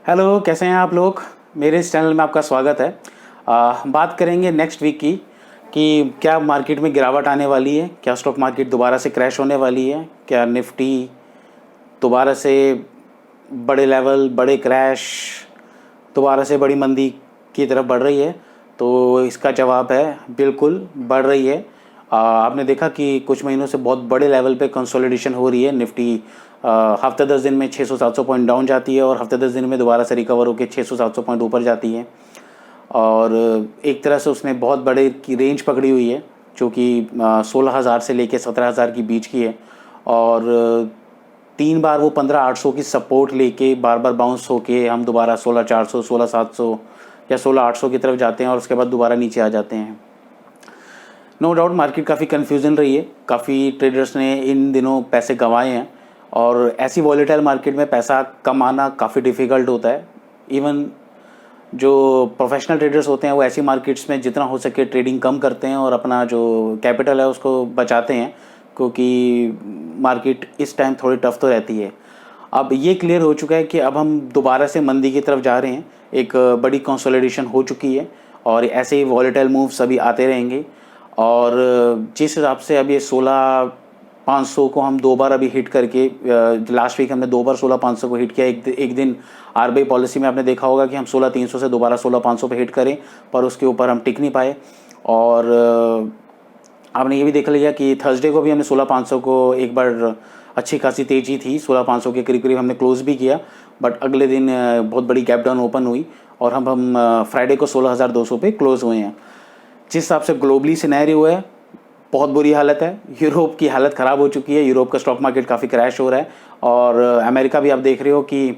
Hello, कैसे हैं आप लोग। मेरे इस चैनल में आपका स्वागत है। बात करेंगे नेक्स्ट वीक की कि क्या मार्केट में गिरावट आने वाली है, क्या स्टॉक मार्केट दोबारा से क्रैश होने वाली है, क्या निफ्टी दोबारा से बड़े लेवल, बड़े क्रैश, दोबारा से बड़ी मंदी की तरफ बढ़ रही है। तो इसका जवाब है बिल्कुल बढ़ रही है। आपने देखा कि कुछ महीनों से बहुत बड़े लेवल पे कंसोलिडेशन हो रही है। निफ्टी हफ्ते 10 दिन में 600-700 पॉइंट डाउन जाती है और हफ्ते 10 दिन में दोबारा से रिकवर होकर 600-700 पॉइंट ऊपर जाती है। और एक तरह से उसने बहुत बड़े की रेंज पकड़ी हुई है जो कि 16,000 से लेकर 17,000 के बीच की है। और 3 बार वो 15,800 की सपोर्ट लेके बार बार बाउंस होके हम दोबारा 16,400, 16,700 या 16,800 की तरफ जाते हैं और उसके बाद दोबारा नीचे आ जाते हैं। नो डाउट मार्केट काफ़ी कन्फ्यूजन रही है, काफ़ी ट्रेडर्स ने इन दिनों पैसे गंवाए हैं और ऐसी वॉलेटाइल मार्केट में पैसा कमाना काफ़ी डिफ़िकल्ट होता है। इवन जो प्रोफेशनल ट्रेडर्स होते हैं वो ऐसी मार्केट्स में जितना हो सके ट्रेडिंग कम करते हैं और अपना जो कैपिटल है उसको बचाते हैं, क्योंकि मार्केट इस टाइम थोड़ी टफ तो रहती है। अब ये क्लियर हो चुका है कि अब हम दोबारा से मंदी की तरफ जा रहे हैं। एक बड़ी कंसोलिडेशन हो चुकी है और ऐसे ही वॉलेटाइल मूव्स अभी आते रहेंगे। और जिस हिसाब से अब ये 16,500 को हम 2 बार अभी हिट करके, लास्ट वीक हमने 2 बार 16,500 को हिट किया। एक दिन आरबीआई पॉलिसी में आपने देखा होगा कि हम 16,300 से दोबारा 16,500 पे हिट करें, पर उसके ऊपर हम टिक नहीं पाए। और आपने ये भी देख लिया कि थर्सडे को भी हमने 16,500 को एक बार अच्छी खासी तेज़ी थी, 16,500 के करीब करीब हमने क्लोज़ भी किया, बट अगले दिन बहुत बड़ी गैप डाउन ओपन हुई और हम फ्राइडे को 16,200 पे क्लोज़ हुए हैं। जिस हिसाब से ग्लोबली सिनेरियो है, बहुत बुरी हालत है। यूरोप की हालत ख़राब हो चुकी है, यूरोप का स्टॉक मार्केट काफ़ी क्रैश हो रहा है। और अमेरिका भी आप देख रहे हो कि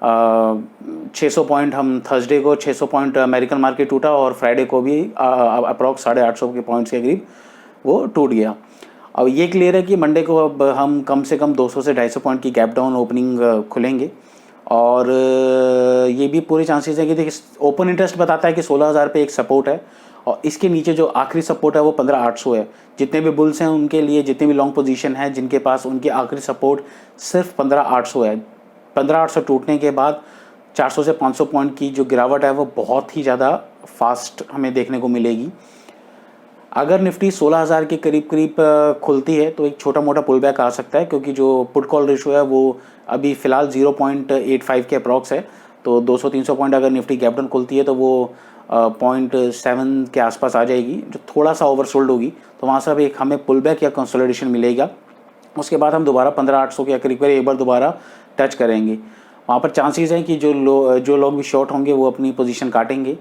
600 पॉइंट हम थर्सडे को 600 पॉइंट अमेरिकन मार्केट टूटा और फ्राइडे को भी अप्रॉक्स 850 के पॉइंट्स के करीब वो टूट गया। अब ये क्लियर है कि मंडे को अब हम कम से कम 200 से 250 पॉइंट की गैप डाउन ओपनिंग खुलेंगे। और ये भी पूरे चांसेस है कि देखिए, ओपन इंटरेस्ट बताता है कि 16,000 पे एक सपोर्ट है और इसके नीचे जो आखिरी सपोर्ट है वो 15,800 है। जितने भी बुल्स हैं उनके लिए, जितने भी लॉन्ग पोजीशन है जिनके पास, उनकी आखिरी सपोर्ट सिर्फ 15,800 है। 15,800 टूटने के बाद 400 से 500 पॉइंट की जो गिरावट है वो बहुत ही ज़्यादा फास्ट हमें देखने को मिलेगी। अगर निफ्टी 16,000 के करीब करीब खुलती है तो एक छोटा मोटा पुल बैक आ सकता है, क्योंकि जो पुट कॉल रेशो है वो अभी फ़िलहाल 0.85 के अप्रॉक्स है। तो 200-300 पॉइंट अगर निफ्टी गैप डाउन खुलती है तो वो 0.7 के आसपास आ जाएगी, जो थोड़ा सा ओवरसोल्ड होगी। तो वहाँ से अब एक हमें पुल बैक या कंसोलिडेशन मिलेगा। उसके बाद हम दोबारा 15,800 के करीब करीब एक बार दोबारा टच करेंगे। वहाँ पर चांसेस हैं कि जो लोग भी शॉर्ट होंगे वो अपनी पोजीशन काटेंगे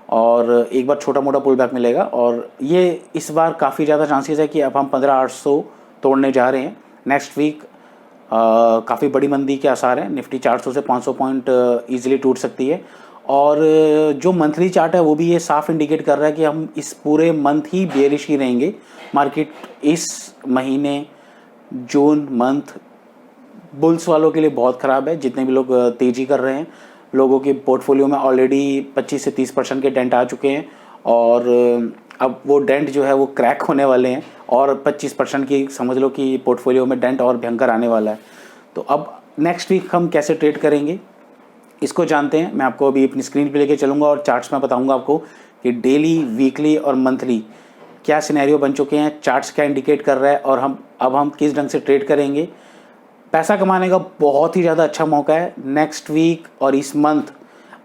और एक बार छोटा मोटा पुल बैक मिलेगा। और ये इस बार काफ़ी ज़्यादा चांसेस है कि अब हम 15,800 तोड़ने जा रहे हैं। नेक्स्ट वीक काफ़ी बड़ी मंदी के आसार हैं। निफ्टी 400 से 500 पॉइंट ईजिली टूट सकती है। और जो मंथली चार्ट है वो भी ये साफ इंडिकेट कर रहा है कि हम इस पूरे मंथ ही बेयरिश ही रहेंगे। मार्केट इस महीने जून मंथ बुल्स वालों के लिए बहुत ख़राब है। जितने भी लोग तेज़ी कर रहे हैं, लोगों के पोर्टफोलियो में ऑलरेडी 25 से 30% के डेंट आ चुके हैं और अब वो डेंट जो है वो क्रैक होने वाले हैं और 25% की समझ लो कि पोर्टफोलियो में डेंट और भयंकर आने वाला है। तो अब नेक्स्ट वीक हम कैसे ट्रेड करेंगे इसको जानते हैं। मैं आपको अभी अपनी स्क्रीन पे लेके चलूँगा और चार्ट्स में बताऊँगा आपको कि डेली, वीकली और मंथली क्या सिनेरियो बन चुके हैं, चार्ट्स क्या इंडिकेट कर रहा है और हम किस ढंग से ट्रेड करेंगे। पैसा कमाने का बहुत ही ज़्यादा अच्छा मौका है। नेक्स्ट वीक और इस मंथ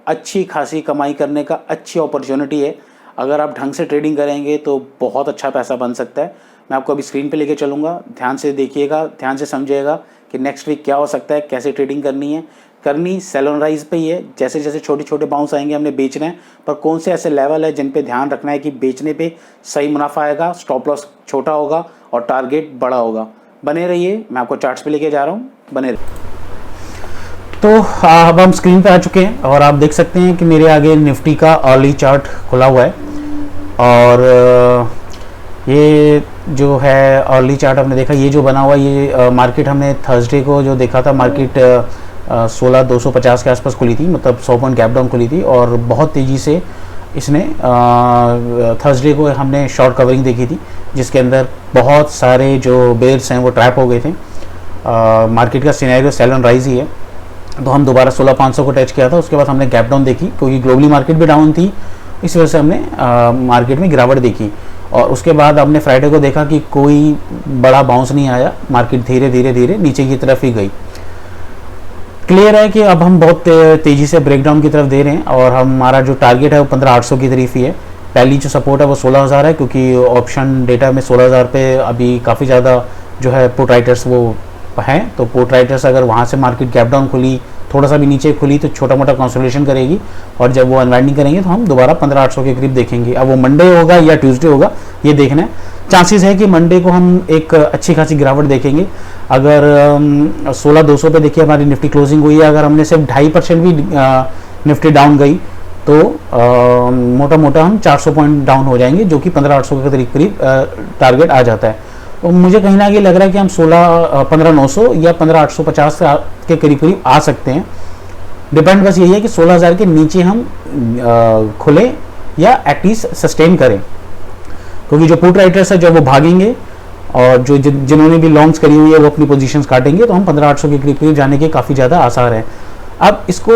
अच्छी खासी कमाई करने का अच्छी अपॉर्चुनिटी है। अगर आप ढंग से ट्रेडिंग करेंगे तो बहुत अच्छा पैसा बन सकता है। मैं आपको अभी स्क्रीन पे लेके चलूँगा, ध्यान से देखिएगा, ध्यान से समझिएगा कि नेक्स्ट वीक क्या हो सकता है, कैसे ट्रेडिंग करनी है। करनी सेल ऑन राइज पे ही है। जैसे जैसे छोटे छोटे बाउंस आएंगे हमने बेचना है, पर कौन से ऐसे लेवल है जिन पे ध्यान रखना है कि बेचने पे सही मुनाफा आएगा, स्टॉप लॉस छोटा होगा और टारगेट बड़ा होगा। बने रहिए, मैं आपको चार्ट्स पे लेके जा रहा हूँ, बने रहिए। तो अब हम स्क्रीन पे आ चुके हैं और आप देख सकते हैं कि मेरे आगे निफ्टी का अर्ली चार्ट खुला हुआ है। और ये जो है अर्ली चार्ट आपने देखा, ये जो बना हुआ ये मार्केट हमने थर्सडे को जो देखा था, मार्केट 16,250 के आसपास खुली थी, मतलब 100 पॉइंट गैप डाउन खुली थी और बहुत तेज़ी से इसने थर्सडे को हमने शॉर्ट कवरिंग देखी थी, जिसके अंदर बहुत सारे जो बेयर्स हैं वो ट्रैप हो गए थे। मार्केट का सिनेरियो सेल ऑन राइज ही है। तो हम दोबारा 16,500 को टच किया था। उसके बाद हमने गैप डाउन देखी क्योंकि ग्लोबली मार्केट भी डाउन थी, इस वजह से हमने मार्केट में गिरावट देखी। और उसके बाद हमने फ्राइडे को देखा कि कोई बड़ा बाउंस नहीं आया, मार्केट धीरे धीरे धीरे नीचे की तरफ ही गई। क्लियर है कि अब हम बहुत तेज़ी से ब्रेकडाउन की तरफ दे रहे हैं और हमारा जो टारगेट है वो 15,800 की तरफ ही है। पहली जो सपोर्ट है वो 16,000 है, क्योंकि ऑप्शन डेटा में 16,000 पे अभी काफ़ी ज़्यादा जो है पुट राइटर्स वो हैं। तो पुट राइटर्स अगर वहाँ से मार्केट गैप डाउन खुली, थोड़ा सा भी नीचे खुली, तो छोटा मोटा कंसोलिडेशन करेगी और जब वो अनवाइंडिंग करेंगे तो हम दोबारा 15,800 के करीब देखेंगे। अब वो मंडे होगा या ट्यूसडे होगा ये देखना है। चांसेस है कि मंडे को हम एक अच्छी खासी गिरावट देखेंगे। अगर 16,200 पे देखिए हमारी निफ्टी क्लोजिंग हुई है, अगर हमने सिर्फ 2.5% भी निफ्टी डाउन गई तो मोटा मोटा हम 400 पॉइंट डाउन हो जाएंगे, जो कि 15,800 के करीब टारगेट आ जाता है। तो मुझे कहीं ना कहीं लग रहा है कि हम 15,900 या 15,850 के करीब आ सकते हैं। डिपेंड बस यही है कि 16,000 के नीचे हम खुले या एटलीस्ट सस्टेन करें, क्योंकि जो पुट राइटर्स है जो वो भागेंगे और जो जिन्होंने भी लॉन्ग्स करी हुई है वो अपनी पोजीशंस काटेंगे। तो हम 15,800 के करीब जाने के काफ़ी ज़्यादा आसार हैं। अब इसको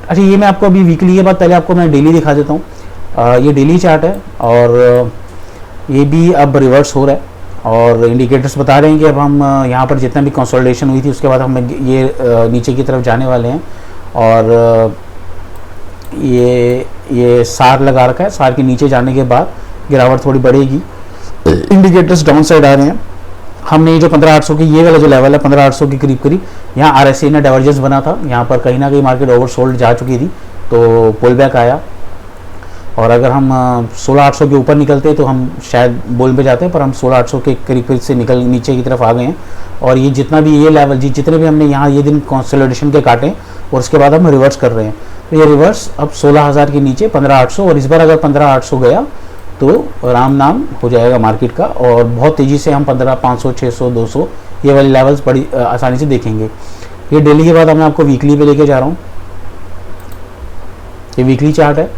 अच्छा, ये मैं आपको अभी वीकली के बाद पहले आपको मैं डेली दिखा देता हूँ। ये डेली चार्ट है और ये भी अब रिवर्स हो रहा है और इंडिकेटर्स बता रहे हैं कि अब हम यहाँ पर जितना भी कंसोलिडेशन हुई थी उसके बाद हम ये नीचे की तरफ जाने वाले हैं। और ये सार लगा रखा है, सार के नीचे जाने के बाद गिरावट थोड़ी बढ़ेगी। इंडिकेटर्स डाउन साइड आ रहे हैं। हमने जो 15,800 की ये वाला जो लेवल है 15,800 के करीब यहाँ आरएसआई ने डाइवर्जेंस बना था, यहाँ पर कहीं ना कहीं मार्केट ओवरसोल्ड जा चुकी थी तो पुल बैक आया। और अगर हम 16,800 के ऊपर निकलते तो हम शायद बोल पे जाते हैं, पर हम 16,800 के करीब से निकल नीचे की तरफ आ गए हैं। और ये जितना भी ये लेवल जितने भी हमने यहाँ ये दिन कंसोलिडेशन के काटे और उसके बाद हम रिवर्स कर रहे हैं। तो ये रिवर्स अब 16,000 के नीचे 15,800, और इस बार अगर 15,800 गया तो राम नाम हो जाएगा मार्केट का और बहुत तेज़ी से हम 15,500, 600, 200 ये वाले लेवल्स बड़ी आसानी से देखेंगे। ये डेली के बाद मैं आपको वीकली पे लेके जा रहा हूँ। ये वीकली चार्ट है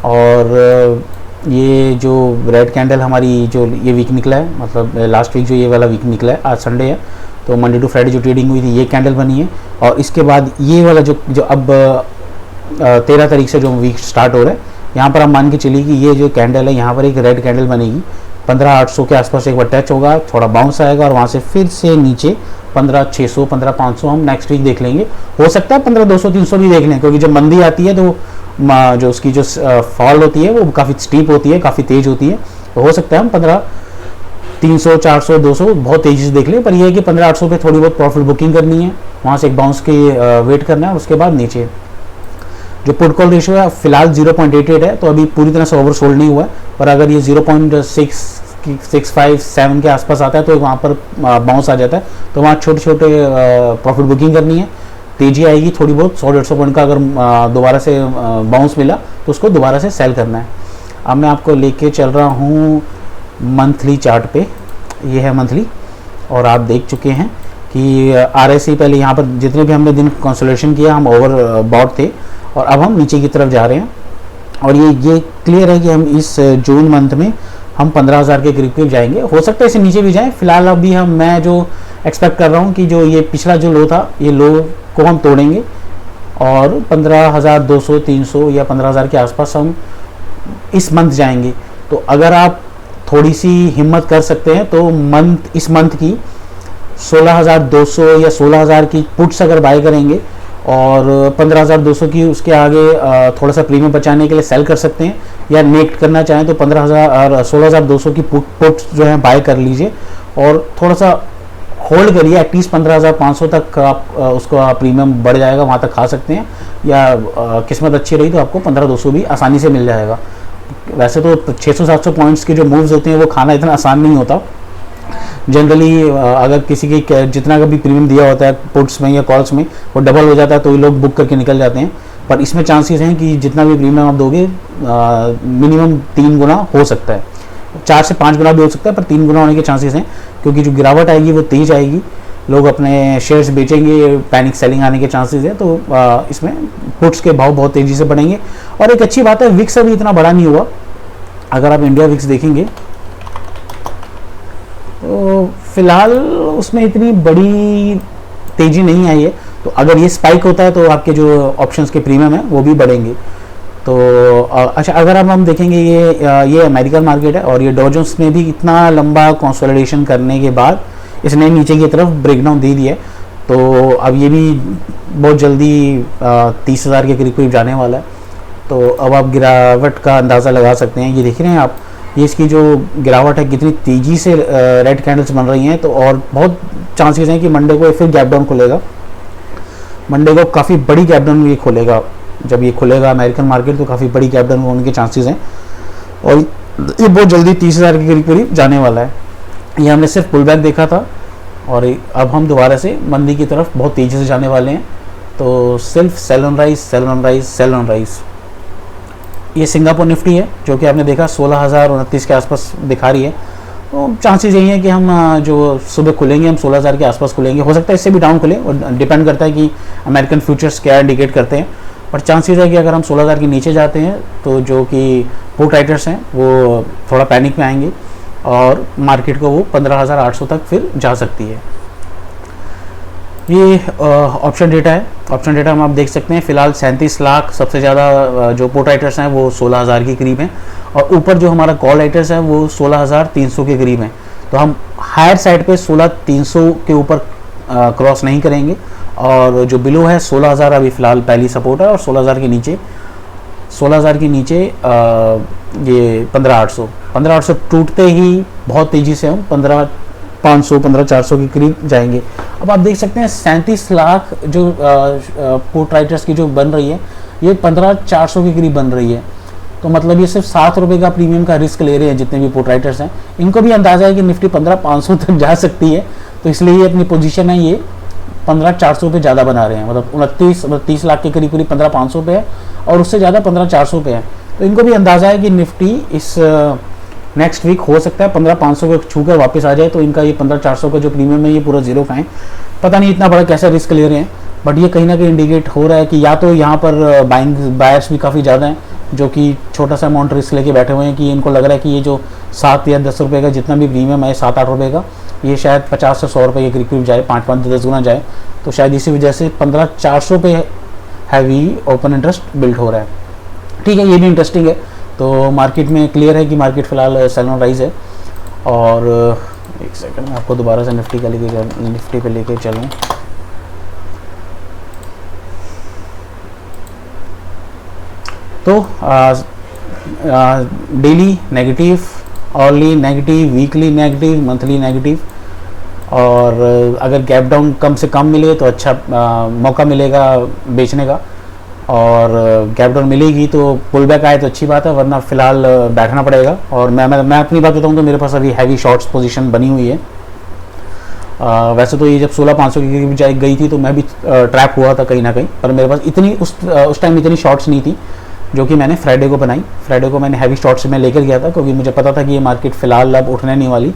और ये जो रेड कैंडल हमारी जो ये वीक निकला है, मतलब लास्ट वीक जो ये वाला वीक निकला है, आज संडे है तो मंडे टू फ्राइडे जो ट्रेडिंग हुई थी ये कैंडल बनी है। और इसके बाद ये वाला जो अब 13 तारीख से जो वीक स्टार्ट हो रहा है, यहाँ पर हम मान के चलिए कि ये जो कैंडल है यहाँ पर एक रेड कैंडल बनेगी, 15,800 के आसपास एक बार टच होगा, थोड़ा बाउंस आएगा और वहाँ से फिर से नीचे 15,600, 15,500 हम नेक्स्ट वीक देख लेंगे। हो सकता है 15,200, 300 भी देख लें, क्योंकि जब मंदी आती है तो जो उसकी जो फॉल होती है वो काफ़ी स्टीप होती है, काफ़ी तेज़ होती है। तो हो सकता है हम 15,300, 400, 200 बहुत तेज़ी से देख लें, पर यह है कि 15,800 पे थोड़ी बहुत प्रॉफिट बुकिंग करनी है, वहाँ से एक बाउंस के वेट करना है और उसके बाद नीचे। जो पुट कॉल रेशियो है फिलहाल 0.88 है, तो अभी पूरी तरह से ओवर सोल्ड नहीं हुआ है, पर अगर ये 0.657 के आसपास आता है तो वहाँ पर बाउंस आ जाता है, तो वहाँ छोटे छोटे प्रॉफिट बुकिंग करनी है। तेजी आएगी थोड़ी बहुत 100-150 पॉइंट का, अगर दोबारा से बाउंस मिला तो उसको दोबारा से सेल करना है। अब मैं आपको लेके चल रहा हूँ मंथली चार्ट पे। ये है मंथली और आप देख चुके हैं कि आरएसआई पहले यहाँ पर जितने भी हमने दिन कंसोलिडेशन किया हम ओवर बॉट थे और अब हम नीचे की तरफ जा रहे हैं। और ये क्लियर है कि हम इस जून मंथ में हम 15,000 के करीब जाएंगे। हो सकता है इससे नीचे भी जाएं। फिलहाल अभी मैं जो एक्सपेक्ट कर रहा हूँ कि जो ये पिछला जो लो था ये लो को हम तोड़ेंगे और 15,200, 300 या 15,000 के आसपास हम इस मंथ जाएंगे। तो अगर आप थोड़ी सी हिम्मत कर सकते हैं तो इस मंथ की 16,200 या 16,000 की पुट्स अगर बाय करेंगे और 15,200 की उसके आगे थोड़ा सा प्रीमियम बचाने के लिए सेल कर सकते हैं, या नेट करना चाहें तो 15,000 और 16,200 की पुट्स जो है बाय कर लीजिए और थोड़ा सा होल्ड करिए। एटलीस्ट 15,500 तक आप उसका प्रीमियम बढ़ जाएगा, वहाँ तक खा सकते हैं, या किस्मत अच्छी रही तो आपको 15,200 भी आसानी से मिल जाएगा। वैसे तो 600-700 पॉइंट्स के जो मूव्स होते हैं वो खाना इतना आसान नहीं होता। जनरली अगर किसी की जितना का भी प्रीमियम दिया होता है पुट्स में या कॉल्स में वो डबल हो जाता है तो ये लोग बुक करके निकल जाते हैं, पर इसमें चांसेस हैं कि जितना भी प्रीमियम आप दोगे मिनिमम 3 गुना हो सकता है, 4 से 5 गुना भी हो सकता है, पर 3 गुना होने के चांसेस हैं, क्योंकि जो गिरावट आएगी वो तेज आएगी, लोग अपने शेयर्स बेचेंगे, पैनिक सेलिंग आने के चांसेस हैं। तो इसमें पुट्स के भाव बहुत तेज़ी से बढ़ेंगे। और एक अच्छी बात है विक्स अभी इतना बड़ा नहीं हुआ। अगर आप इंडिया विक्स देखेंगे तो फिलहाल उसमें इतनी बड़ी तेज़ी नहीं आई है, तो अगर ये स्पाइक होता है तो आपके जो ऑप्शंस के प्रीमियम है वो भी बढ़ेंगे। तो अच्छा, अगर हम देखेंगे ये अमेरिकन मार्केट है और ये डॉ जोन्स में भी इतना लंबा कंसोलिडेशन करने के बाद इसने नीचे की तरफ ब्रेकडाउन दे दिया है। तो अब ये भी बहुत जल्दी 30,000 के करीब जाने वाला है। तो अब आप गिरावट का अंदाज़ा लगा सकते हैं। ये देख रहे हैं आप, ये इसकी जो गिरावट है कितनी तेज़ी से रेड कैंडल्स बन रही हैं। तो और बहुत चांसेस हैं कि मंडे को फिर गैप डाउन खुलेगा, मंडे को काफ़ी बड़ी गैप डाउन ये खोलेगा। जब ये खुलेगा अमेरिकन मार्केट तो काफ़ी बड़ी गैप डाउन होने के चांसेस हैं और ये बहुत जल्दी 30,000 के करीब जाने वाला है। ये हमने सिर्फ पुल बैक देखा था और अब हम दोबारा से मंदी की तरफ बहुत तेज़ी से जाने वाले हैं। तो सिर्फ sell on rise, sell on rise, sell on rise. ये सिंगापुर निफ्टी है जो कि आपने देखा 16,029 के आसपास दिखा रही है। तो चांसेस यही है कि हम जो सुबह खुलेंगे हम 16,000 के आसपास खुलेंगे। हो सकता है इससे भी डाउन खुले और डिपेंड करता है कि अमेरिकन फ्यूचर्स क्या इंडिकेट करते हैं। पर चांसेस है कि अगर हम 16,000 के नीचे जाते हैं तो जो कि पुट राइटर्स हैं वो थोड़ा पैनिक में आएंगे और मार्केट को वो 15,800 तक फिर जा सकती है। ये ऑप्शन डेटा है। ऑप्शन डेटा में आप देख सकते हैं फिलहाल 37 लाख सबसे ज़्यादा जो पुट राइटर्स हैं वो 16,000 के करीब हैं और ऊपर जो हमारा कॉल राइटर्स है वो 16,300 के करीब हैं। तो हम हायर साइड पे 16,300 के ऊपर क्रॉस नहीं करेंगे और जो बिलो है 16,000 अभी फ़िलहाल पहली सपोर्ट है और 16,000 के नीचे ये 15,800 टूटते ही बहुत तेज़ी से हम 15,500 15,400 के करीब जाएंगे। अब आप देख सकते हैं 37 लाख जो पुट राइटर्स की जो बन रही है ये 15,400 के करीब बन रही है। तो मतलब ये सिर्फ 7 रुपये का प्रीमियम का रिस्क ले रहे हैं जितने भी पुट राइटर्स हैं। इनको भी अंदाज़ा है कि निफ्टी 15,500 तक जा सकती है, तो इसलिए ये अपनी पोजीशन है ये 15,400 पे ज़्यादा बना रहे हैं। मतलब 30 लाख के करीब 15,500 पे है और उससे ज़्यादा 15,400 पे है। तो इनको भी अंदाज़ा है कि निफ्टी इस नेक्स्ट वीक हो सकता है 15,500 को छू कर वापस आ जाए। तो इनका ये 15,400 का जो प्रीमियम है ये पूरा जीरो का है। पता नहीं इतना बड़ा कैसा रिस्क ले रहे हैं, बट ये कहीं ना कहीं इंडिकेट हो रहा है कि या तो यहाँ पर बायर्स भी काफ़ी ज़्यादा हैं जो कि छोटा सा अमाउंट रिस्क लेके बैठे हुए हैं कि इनको लग रहा है कि ये जो 7 या 10 रुपये का जितना भी प्रीमियम है 7-8 रुपये का ये शायद 50 से 100 रुपये के करीब जाए, 5-10 गुना जाए। तो शायद इसी वजह से 15,400 पे हैवी ओपन इंटरेस्ट बिल्ड हो रहा है। ठीक है, ये भी इंटरेस्टिंग है। तो मार्केट में क्लियर है कि मार्केट फ़िलहाल सेल ऑन राइज है। और एक सेकंड में आपको दोबारा से निफ्टी पे लेके चलूँ। तो daily negative, hourly negative, weekly negative, monthly negative. और अगर गैप डाउन कम से कम मिले तो अच्छा मौका मिलेगा बेचने का, और गैप डाउन मिलेगी तो पुल बैक आए तो अच्छी बात है, वरना फ़िलहाल बैठना पड़ेगा। और मैं अपनी बात बताऊँ तो मेरे पास अभी हैवी शॉर्ट्स पोजीशन बनी हुई है। वैसे तो ये जब 16,500 के करीब गई थी तो मैं भी ट्रैप हुआ था कहीं ना कहीं, पर मेरे पास इतनी उस टाइम इतनी शॉर्ट्स नहीं थी जो कि मैंने फ्राइडे को बनाई। फ्राइडे को मैंने हैवी शॉर्ट्स में लेकर गया था क्योंकि मुझे पता था कि ये मार्केट फ़िलहाल अब उठने नहीं वाली।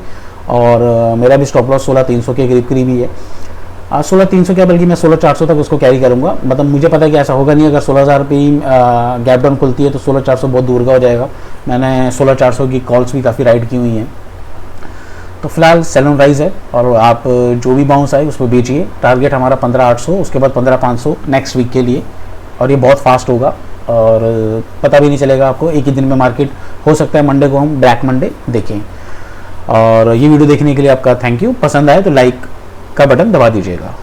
और मेरा भी स्टॉप लॉस 16,300 के करीब ही है। 16,300 क्या बल्कि मैं 16,400 तक उसको कैरी करूँगा। मतलब मुझे पता है कि ऐसा होगा नहीं, अगर 16,000 पे ही गैप डाउन खुलती है तो 16,400 बहुत दूर का हो जाएगा। मैंने 16,400 की कॉल्स भी काफ़ी राइड की हुई हैं। तो फिलहाल सेल ऑन राइज है और आप जो भी बाउंस आए उस पर बेचिए। टारगेट हमारा 15,800, उसके बाद 15,500 नेक्स्ट वीक के लिए, और ये बहुत फास्ट होगा और पता भी नहीं चलेगा आपको। एक ही दिन में मार्केट हो सकता है मंडे को हम ब्लैक मंडे देखें। और ये वीडियो देखने के लिए आपका थैंक यू। पसंद आए तो लाइक का बटन दबा दीजिएगा।